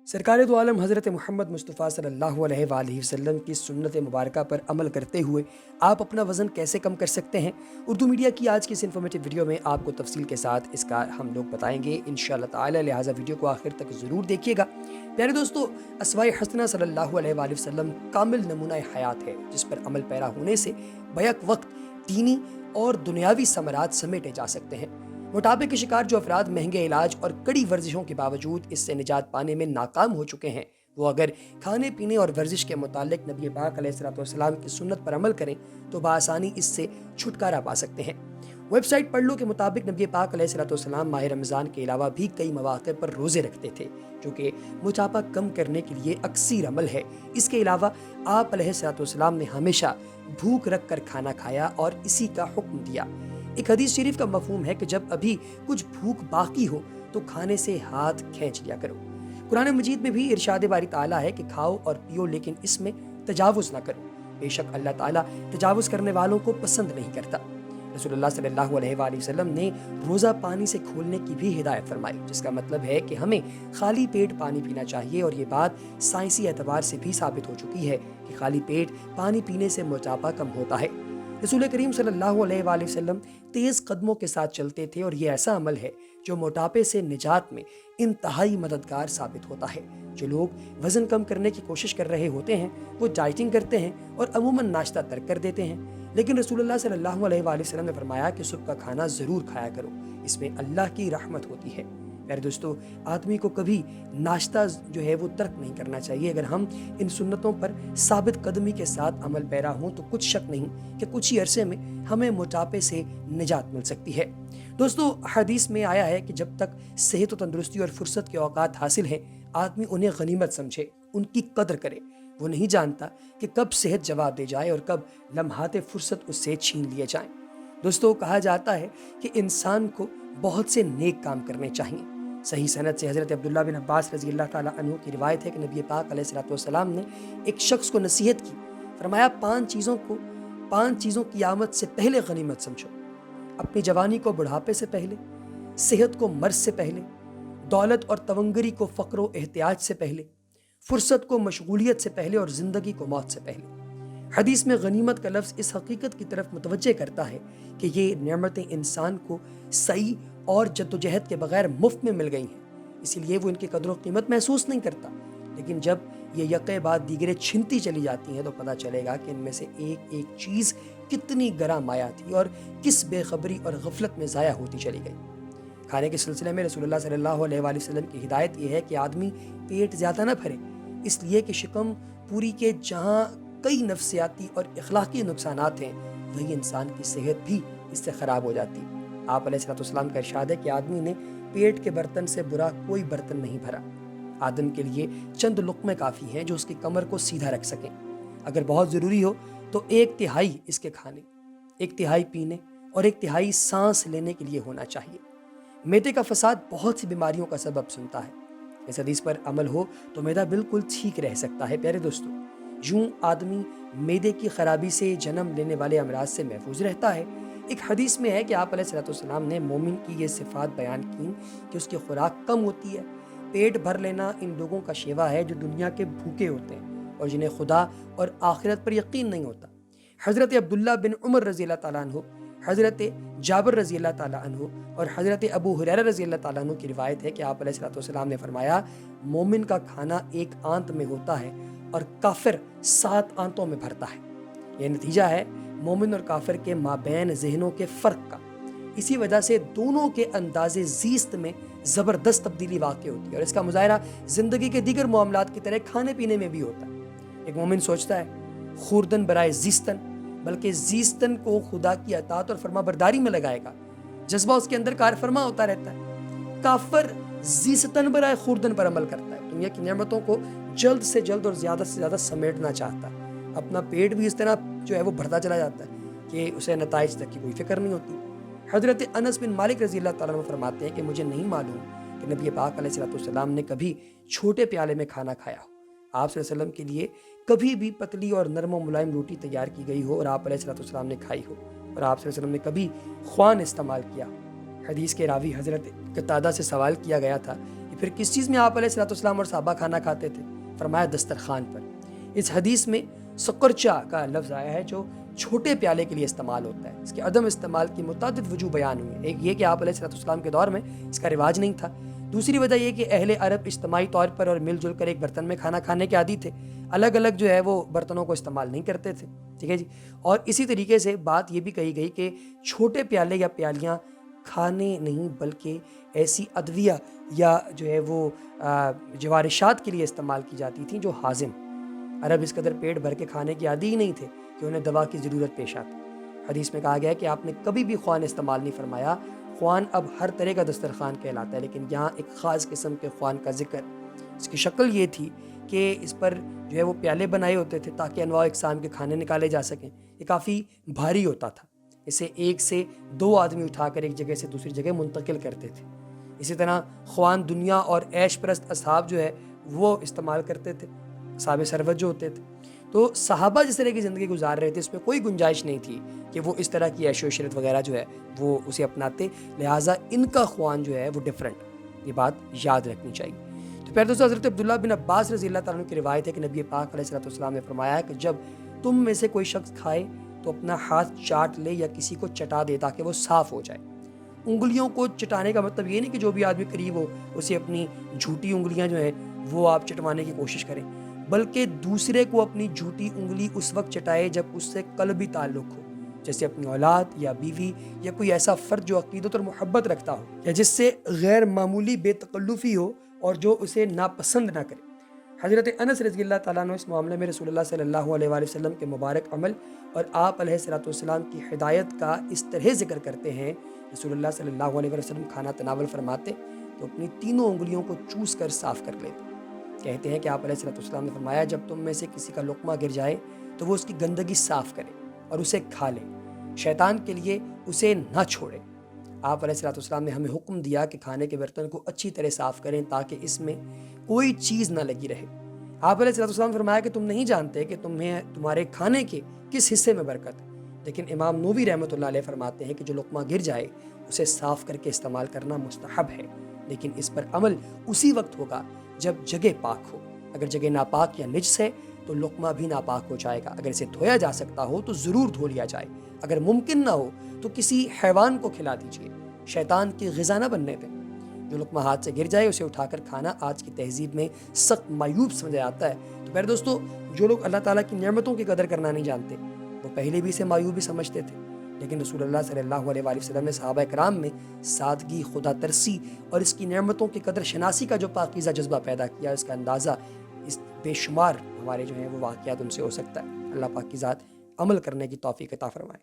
सरकार दो आलम हज़रत मोहम्मद मुस्तफ़ा सल्लल्लाहु अलैहि वसल्लम की सुन्नत मुबारका पर अमल करते हुए आप अपना वज़न कैसे कम कर सकते हैं। उर्दू मीडिया की आज की इस इन्फॉर्मेटिव वीडियो में आपको तफसील के साथ इसका हम लोग बताएंगे इंशाअल्लाह ताला, लिहाजा वीडियो को आखिर तक ज़रूर देखिएगा। प्यारे दोस्तों, अस्वाए हसना सल्लल्लाहु अलैहि वसल्लम कामिल नमूना हयात है जिस पर अमल पैरा होने से बैक वक्त दीनी और दुनियावी समरात समेटे जा सकते हैं। मोटापे के शिकार जो अफराद महंगे इलाज और कड़ी वर्जिशों के बावजूद इससे निजात पाने में नाकाम हो चुके हैं, वो अगर खाने पीने और वर्जिश के मुतालिक नबी पाक अलैहिस्सलाम की सुन्नत पर अमल करें तो बआसानी इससे छुटकारा पा सकते हैं। वेबसाइट पढ़ लो के मुताबिक नबी पाक अलैहिस्सलाम माह रमज़ान के अलावा भी कई मौक़े पर रोज़े रखते थे, जो कि मोटापा कम करने के लिए अक्सर अमल है। इसके अलावा आप अलैहिस्सलाम ने हमेशा भूख रख कर खाना खाया और इसी का हुक्म दिया। एक हदीस शरीफ का मफहूम है कि जब अभी कुछ भूख बाकी हो तो खाने से हाथ खींच लिया करो। कुरान मजीद में भी इरशाद बारी ताला है कि खाओ और पियो लेकिन इसमें तजावुज़ ना करो, बेशक अल्लाह ताला तजावुज़ करने वालों को पसंद नहीं करता। रसूलुल्लाह सल्लल्लाहु अलैहि वसल्लम ने रोज़ा पानी से खोलने की भी हिदायत फरमाई, जिसका मतलब है कि हमें खाली पेट पानी पीना चाहिए और ये बात साइंसी एतबार से भी साबित हो चुकी है कि खाली पेट पानी पीने से मोटापा कम होता है। रसूल करीम सल्लल्लाहु अलैहि वसल्लम तेज़ कदमों के साथ चलते थे और ये ऐसा अमल है जो मोटापे से निजात में इंतहाई मददगार साबित होता है। जो लोग वज़न कम करने की कोशिश कर रहे होते हैं वो डाइटिंग करते हैं और अमूमन नाश्ता तर्क कर देते हैं, लेकिन रसूलुल्लाह सल्लल्लाहु अलैहि वसल्लम ने फरमाया कि सुबह का खाना ज़रूर खाया करो, इसमें अल्लाह की रहमत होती है। प्यारे दोस्तों, आदमी को कभी नाश्ता जो है वो तर्क नहीं करना चाहिए। अगर हम इन सुन्नतों पर साबित कदमी के साथ अमल पैरा हों तो कुछ शक नहीं कि कुछ ही अरसे में हमें मोटापे से निजात मिल सकती है। दोस्तों, हदीस में आया है कि जब तक सेहत और तंदुरुस्ती और फुर्सत के औकात हासिल हैं, आदमी उन्हें गनीमत समझे, उनकी कदर करे। वो नहीं जानता कि कब सेहत जवाब दे जाए और कब लम्हाते फुर्सत उससे छीन लिए जाएं। दोस्तों, कहा जाता है कि इंसान को बहुत से नेक काम करने चाहिए। सही सनद से हज़रत अब्दुल्ला बिन अब्बास रज़ी अल्लाह ताला अन्हु की रिवायत है कि नबी पाक अलैहिस्सलाम ने एक शख्स को नसीहत की, फरमाया पांच चीज़ों की आमद से पहले गनीमत समझो। अपनी जवानी को बुढ़ापे से पहले, सेहत को मर्ज से पहले, दौलत और तवंगरी को फ़क्र व एहतियाज से पहले, फुर्सत को मशगूलियत से पहले और ज़िंदगी को मौत से पहले। हदीस में गनीमत का लफ्ज़ इस हकीकत की तरफ मुतवज्जे करता है कि ये नेमतें इंसान को सही और जद्दोजहद के बगैर मुफ्त में मिल गई हैं, इसीलिए वो इनकी कदर व कीमत महसूस नहीं करता। लेकिन जब ये यक़े बाद दीगरे छिनती चली जाती हैं तो पता चलेगा कि इनमें से एक एक चीज़ कितनी गरा माया थी और किस बेखबरी और गफलत में ज़ाया होती चली गई। खाने के सिलसिले में रसूलुल्लाह सल्लल्लाहु अलैहि वसल्लम की हिदायत ये है कि आदमी पेट ज़्यादा ना भरे, इसलिए कि शिकम पूरी के जहाँ कई नफ्सियाती और इखलाकी नुकसानात हैं, वही इंसान की सेहत भी इससे ख़राब हो जाती। आप अलैहिस्सलाम का इरशाद है कि आदमी ने पेट के बर्तन से बुरा कोई बर्तन नहीं भरा। आदम के लिए चंद लुक़्मे काफ़ी हैं जो उसकी कमर को सीधा रख सकें। अगर बहुत ज़रूरी हो तो 1/3 इसके खाने, 1/3 पीने और 1/3 सांस लेने के लिए होना चाहिए। मैदे का फसाद बहुत सी बीमारियों का सबब सुनता है। इस हदीस पर अमल हो तो मैदा बिल्कुल ठीक रह सकता है। प्यारे दोस्तों, यूं आदमी मैदे की खराबी से जन्म लेने वाले अमराज से महफूज रहता है। एक हदीस में है कि आप अलैहिस्सलाम ने मोमिन की ये सिफात बयान की कि उसकी खुराक कम होती है। पेट भर लेना इन लोगों का शेवा है जो दुनिया के भूखे होते हैं और जिन्हें खुदा और आखिरत पर यकीन नहीं होता। हज़रत अब्दुल्ला बिन उमर रज़ी अल्लाह ताला अन्हु, हज़रत जाबिर रज़ी अल्लाह ताला अन्हु और हज़रत अबू हुरैरा रज़ी अल्लाह ताला अन्हु की रिवायत है कि आप अलैहिस्सलाम ने फरमाया, मोमिन का खाना एक आंत में होता है और काफिर 7 आंतों में भरता है। यह नतीजा है मोमिन और काफिर के माबैन ज़हनों के फ़र्क का। इसी वजह से दोनों के अंदाज़े ज़ीस्त में ज़बरदस्त तब्दीली वाक़ई होती है और इसका मुज़ाहरा ज़िंदगी के दीगर मामलात की तरह खाने पीने में भी होता है। एक मोमिन सोचता है खुर्दन बराए ज़ीस्तन, बल्कि ज़ीस्तन को खुदा की अतात और फरमाबरदारी में लगाएगा। जज्बा उसके अंदर कार फरमा होता रहता है। काफिर ज़ीस्तन बराए खुर्दन पर अमल करता है, दुनिया की नेमतों को जल्द से जल्द और ज़्यादा से ज़्यादा समेटना चाहता है। अपना पेट भी इस तरह जो है वो भरता चला जाता है कि उसे नताइज तक की कोई फिक्र नहीं होती। हज़रत अनस बिन मालिक रज़ी अल्लाह ताला अन्हु फरमाते हैं कि मुझे नहीं मालूम कि नबी पाक अलैहिस्सलाम ने कभी छोटे प्याले में खाना खाया हो। आप सल्लल्लाहु अलैहि वसल्लम के लिए कभी भी पतली और नरम व मुलायम रोटी तैयार की गई हो और आप अलैहिस्सलाम ने खाई हो, और आप सल्लल्लाहु अलैहि वसल्लम ने कभी ख्वान इस्तेमाल किया। हदीस के रावी हज़रत कतादा से सवाल किया गया था कि پھر کس چیز میں آپ علیہ الصلوۃ والسلام اور صحابہ کھانا کھاتے تھے؟ فرمایا دسترخوان پر۔ اس حدیث میں سقرچہ کا لفظ آیا ہے جو چھوٹے پیالے کے لیے استعمال ہوتا ہے۔ اس کے عدم استعمال کی متعدد وجوہ بیان ہوئی ہیں۔ ایک یہ کہ آپ علیہ الصلوۃ والسلام کے دور میں اس کا رواج نہیں تھا۔ دوسری وجہ یہ کہ اہل عرب اجتماعی طور پر اور مل جل کر ایک برتن میں کھانا کھانے کے عادی تھے، الگ الگ جو ہے وہ برتنوں کو استعمال نہیں کرتے تھے، ٹھیک ہے جی۔ اور اسی طریقے سے بات یہ بھی کہی گئی کہ چھوٹے پیالے یا پیالیاں کھانے نہیں بلکہ ایسی ادویہ یا جو ہے وہ جوارشات کے لیے استعمال کی جاتی تھیں جو ہاضم۔ عرب اس قدر پیٹ بھر کے کھانے کی عادی ہی نہیں تھے کہ انہیں دوا کی ضرورت پیش آتی۔ حدیث میں کہا گیا ہے کہ آپ نے کبھی بھی خوان استعمال نہیں فرمایا۔ خوان اب ہر طرح کا دسترخوان کہلاتا ہے، لیکن یہاں ایک خاص قسم کے خوان کا ذکر۔ اس کی شکل یہ تھی کہ اس پر جو ہے وہ پیالے بنائے ہوتے تھے تاکہ انواع اقسام کے کھانے نکالے جا سکیں۔ یہ کافی بھاری ہوتا تھا، اسے 1 سے 2 آدمی اٹھا کر ایک جگہ سے دوسری جگہ منتقل کرتے تھے۔ اسی طرح خوان دنیا اور عیش پرست اصحاب جو ہے وہ استعمال کرتے تھے، اصحاب ثروت جو ہوتے تھے۔ تو صحابہ جس طرح کی زندگی گزار رہے تھے اس میں کوئی گنجائش نہیں تھی کہ وہ اس طرح کی عیش و عشرت وغیرہ جو ہے وہ اسے اپناتے، لہٰذا ان کا خوان جو ہے وہ ڈیفرنٹ، یہ بات یاد رکھنی چاہیے۔ تو پھر دوستو حضرت عبداللہ بن عباس رضی اللہ تعالیٰ عنہ کی روایت ہے کہ نبی پاک علیہ الصلوۃ والسلام نے فرمایا کہ جب تم میں سے کوئی شخص کھائے تو اپنا ہاتھ چاٹ لے یا کسی کو چٹا دے تاکہ وہ صاف ہو جائے۔ انگلیوں کو چٹانے کا مطلب یہ نہیں کہ جو بھی آدمی قریب ہو اسے اپنی جھوٹی انگلیاں جو ہیں وہ آپ چٹوانے کی کوشش کریں، بلکہ دوسرے کو اپنی جھوٹی انگلی اس وقت چٹائے جب اس سے قلبی تعلق ہو، جیسے اپنی اولاد یا بیوی یا کوئی ایسا فرد جو عقیدت اور محبت رکھتا ہو یا جس سے غیر معمولی بے تکلفی ہو اور جو اسے ناپسند نہ کرے۔ حضرت انس رضی اللہ تعالیٰ عنہ اس معاملے میں رسول اللہ صلی اللہ علیہ وآلہ وسلم کے مبارک عمل اور آپ علیہ الصلوۃ والسلام کی ہدایت کا اس طرح ذکر کرتے ہیں۔ رسول اللہ صلی اللہ علیہ وآلہ وسلم کھانا تناول فرماتے تو اپنی تینوں انگلیوں کو چوس کر صاف کر لیتے۔ کہتے ہیں کہ آپ علیہ الصلوۃ والسلام نے فرمایا جب تم میں سے کسی کا لقمہ گر جائے تو وہ اس کی گندگی صاف کرے اور اسے کھا لے، شیطان کے لیے اسے نہ چھوڑے۔ آپ علیہ الصلوۃ والسلام نے ہمیں حکم دیا کہ کھانے کے برتن کو اچھی طرح صاف کریں تاکہ اس میں کوئی چیز نہ لگی رہے۔ آپ علیہ الصلوۃ والسلام نے فرمایا کہ تم نہیں جانتے کہ تمہیں تمہارے کھانے کے کس حصے میں برکت ہے، لیکن امام نووی رحمۃ اللہ علیہ فرماتے ہیں کہ جو لقمہ گر جائے اسے صاف کر کے استعمال کرنا مستحب ہے، لیکن اس پر عمل اسی وقت ہوگا جب جگہ پاک ہو۔ اگر جگہ ناپاک یا نجس ہے تو لقمہ بھی ناپاک ہو جائے گا۔ اگر اسے دھویا جا سکتا ہو تو ضرور دھو لیا جائے، اگر ممکن نہ ہو تو کسی حیوان کو کھلا دیجیے، شیطان کی غذا نہ بننے دیں۔ جو لقمہ ہاتھ سے گر جائے اسے اٹھا کر کھانا آج کی تہذیب میں سخت معیوب سمجھا جاتا ہے۔ تو پھر دوستو جو لوگ اللہ تعالیٰ کی نعمتوں کی قدر کرنا نہیں جانتے وہ پہلے بھی اسے معیوب ہی سمجھتے تھے، لیکن رسول اللہ صلی اللہ علیہ وآلہ وسلم نے صحابہ کرام میں سادگی، خدا ترسی اور اس کی نعمتوں کی قدر شناسی کا جو پاکیزہ جذبہ پیدا کیا، اس کا اندازہ اس بے شمار ہمارے جو ہیں وہ واقعات ان سے ہو سکتا ہے۔ اللہ پاک کی ذات عمل کرنے کی توفیق عطا فرمائے۔